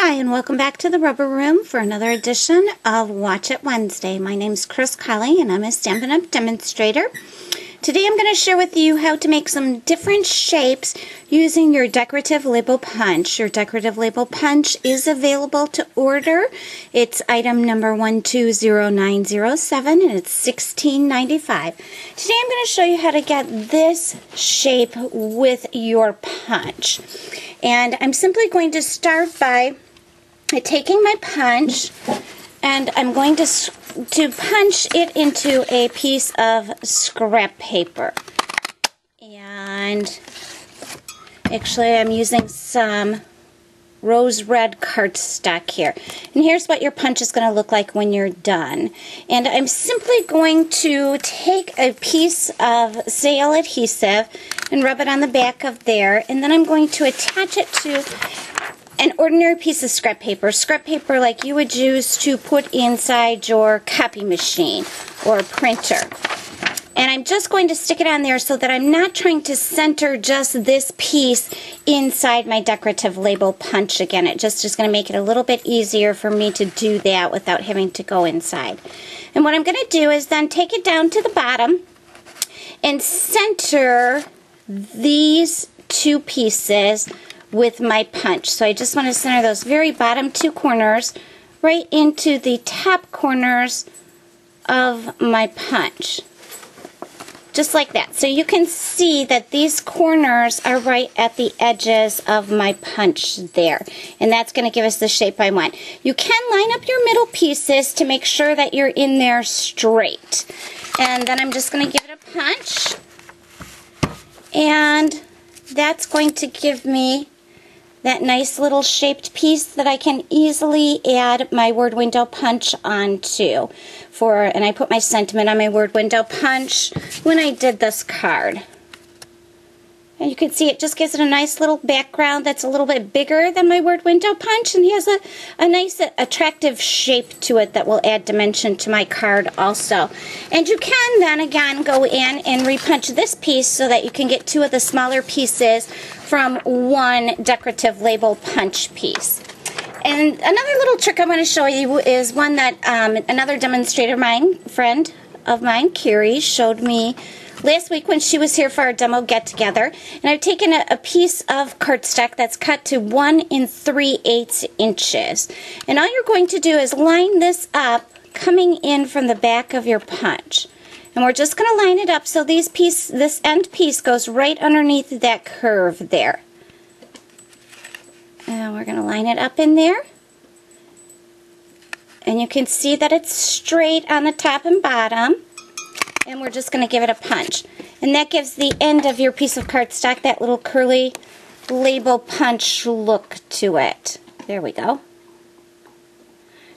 Hi, and welcome back to the Rubber Room for another edition of Watch It Wednesday. My name's Chris Colley, and I'm a Stampin' Up! Demonstrator. Today I'm going to share with you how to make some different shapes using your decorative label punch. Your decorative label punch is available to order. It's item number 120907, and it's $16.95. Today I'm going to show you how to get this shape with your punch. And I'm simply going to start by taking my punch, and I'm going to punch it into a piece of scrap paper. And actually I'm using some rose red cardstock here. And here's what your punch is going to look like when you're done. And I'm simply going to take a piece of sail adhesive and rub it on the back of there, and then I'm going to attach it to an ordinary piece of scrap paper like you would use to put inside your copy machine or printer. And I'm just going to stick it on there so that I'm not trying to center just this piece inside my decorative label punch again. It just is going to make it a little bit easier for me to do that without having to go inside. And what I'm going to do is then take it down to the bottom and center these two pieces with my punch. So I just want to center those very bottom two corners right into the top corners of my punch. Just like that. So you can see that these corners are right at the edges of my punch there. And that's going to give us the shape I want. You can line up your middle pieces to make sure that you're in there straight. And then I'm just going to give it a punch. And that's going to give me that nice little shaped piece that I can easily add my word window punch onto. And I put my sentiment on my word window punch when I did this card. And you can see it just gives it a nice little background that's a little bit bigger than my word window punch, and has a nice attractive shape to it that will add dimension to my card also. And you can then again go in and repunch this piece so that you can get two of the smaller pieces from one decorative label punch piece. And another little trick I want to show you is one that another demonstrator friend of mine, Carrie, showed me last week when she was here for our demo get-together. And I've taken a piece of cardstock that's cut to 1 3/8 inches. And all you're going to do is line this up coming in from the back of your punch. And we're just going to line it up so this end piece goes right underneath that curve there. And we're going to line it up in there. And you can see that it's straight on the top and bottom. And we're just going to give it a punch. And that gives the end of your piece of cardstock that little curly label punch look to it. There we go.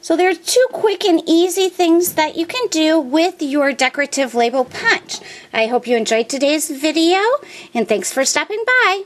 So there are two quick and easy things that you can do with your decorative label punch. I hope you enjoyed today's video, and thanks for stopping by.